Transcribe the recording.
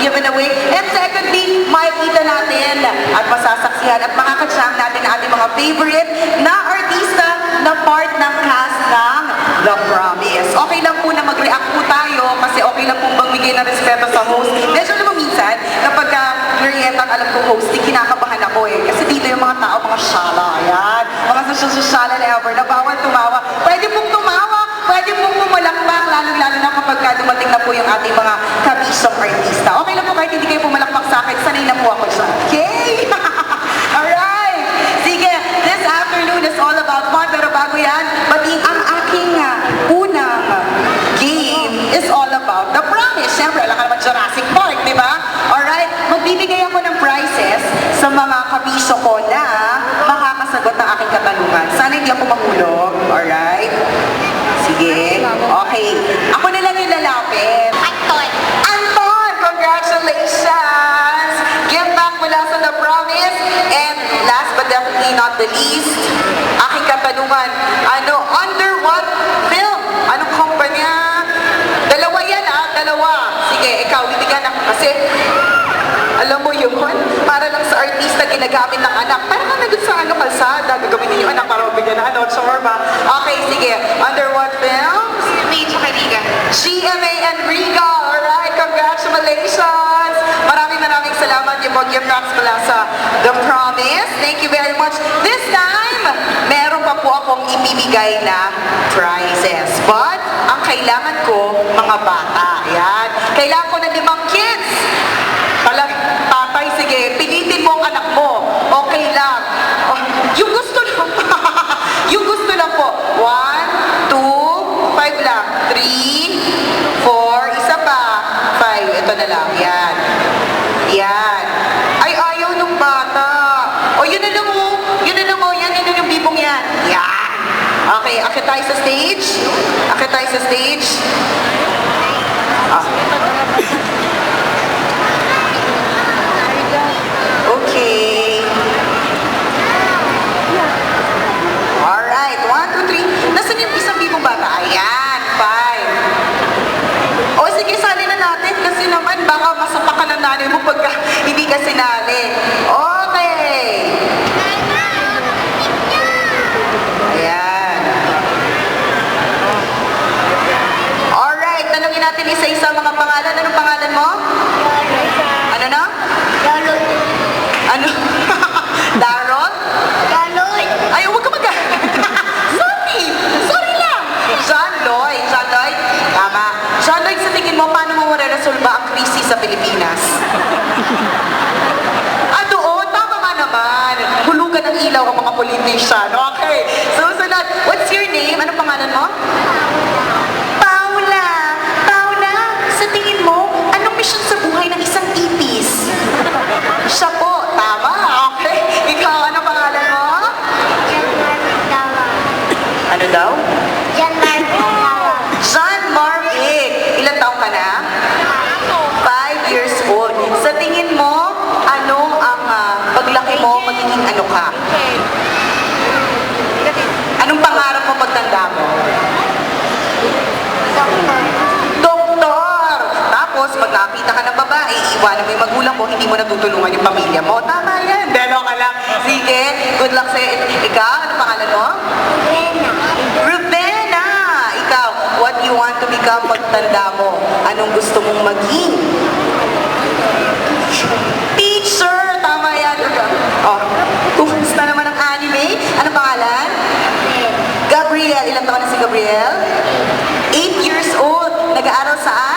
given away. And secondly, makikita natin at masasaksihan at makakatsang natin ang ating mga favorite na artista na part ng cast ng The Promise. Okay lang po na mag-react po tayo kasi okay lang po magbigay ng respeto sa host. Medyo naman minsan, kapag Marietta ang alam kong hosting, kinakabahan ako eh. Kasi dito yung mga tao, mga syala, ayan. Mga social ever, na bawal tumawa. Pwede pong tumawa, pwede pong pumalakpak, lalo-lalo na kapag dumating na po yung ating mga kabisong artista. Okay lang po kahit hindi kayo pumalakpak sa akin, sanay na po ako dyan. Okay? Alright! Sige, this afternoon is all about fun, pero bago yan, pati ang aking unang game is all about The Promise. Siyempre, alam ka naman Jurassic Park, di ba? Alright, magbibigay ako ng prizes sa mga kabisyo ko na makakasagot ng aking katanungan. Sana hindi ako mahulog. Alright? Sige. Okay. Ako na lang yung lalapit. Anton. Anton! Congratulations! Give back mula sa The Promise. And last but definitely not the least, aking katanungan, under what film? Anong kumpanya? Dalawa yan dalawa. Sige, ikaw, bibigyan ako kasi alam mo yun, para lang sa artista ginagamit ng anak. Parang ka na dun sa kalsada, gagawin yung anak para mabigyan na shawarma. Okay, sige. Under what film? May tsaka Riga. GMA and Regal. Alright, congratulations! Maraming salamat yung Gift Rocks mula sa The Promise. Thank you very much. This time, meron pa po akong ibibigay na prizes. But, ang kailangan ko, mga bata. Yan. Kailangan ko ng 5 kids. Tatay, sige, pilitin mo ang anak mo. Okay lang. Oh, yung gusto lang. Yung gusto lang po. 1, 2, 5 lang. 3, 4, isa pa. 5, ito na lang. Yan. Yan. Ay, ayaw nung bata. O, yun na lang mo. Yun na lang mo. Yan, yun yung bibong yan. Yan. Okay, akit tayo sa stage. Akit tayo sa stage. Okay. Alright, 1, 2, 3. Nasaan yung isang bibong bata? Ayan, 5. O sige, sali na natin kasi naman baka masapakan ng nanay mo pagka hindi ka sinali. Okay. Ayan. Alright, tanungin natin isa-isa mga pangalan. Anong pangalan mo? Ano na? Galon. Ano? Daron? Galon. Ay, huwag ka Sorry! Sorry lang! John Lloyd. John Lloyd? Tama. John Lloyd, sa tingin mo, paano mo mareresolba ang krisis sa Pilipinas? Doon, tama nga naman. Hulugan ng ilaw ang mga politician. Okay. Susunod. What's your name? Anong pangalan mo? Paula. Paula, sa tingin mo, anong mission sa buhay ng isang ipis? Siya po. Tama. Okay. Ikaw, anong pangalan mo? John Mark Dawa. Ano daw? John Mark Dawa. John Marvick. Ilan taong ka na? 5 years old. Sa tingin mo, ano ang paglaki mo, magiging ano ka? Anong pangarap mo pagtanda mo? Doktor. Doktor! Tapos, pag nakita ka ng babae, iiwanan mo yung magulang mo, hindi mo natutulungan yung pamilya mo. Tama yan. Delo ka lang. Sige, good luck sa'yo. Ikaw, ano pangalan mo? Rena. Rubena! Ikaw, what you want to become pagtanda mo? Anong gusto mong maging? Teacher! Tama yan. Oh, kumusta naman ang anime? Anong pangalan? Gabriel. Ilang taon na si Gabriel? 8 years old. Nag-aaral saan?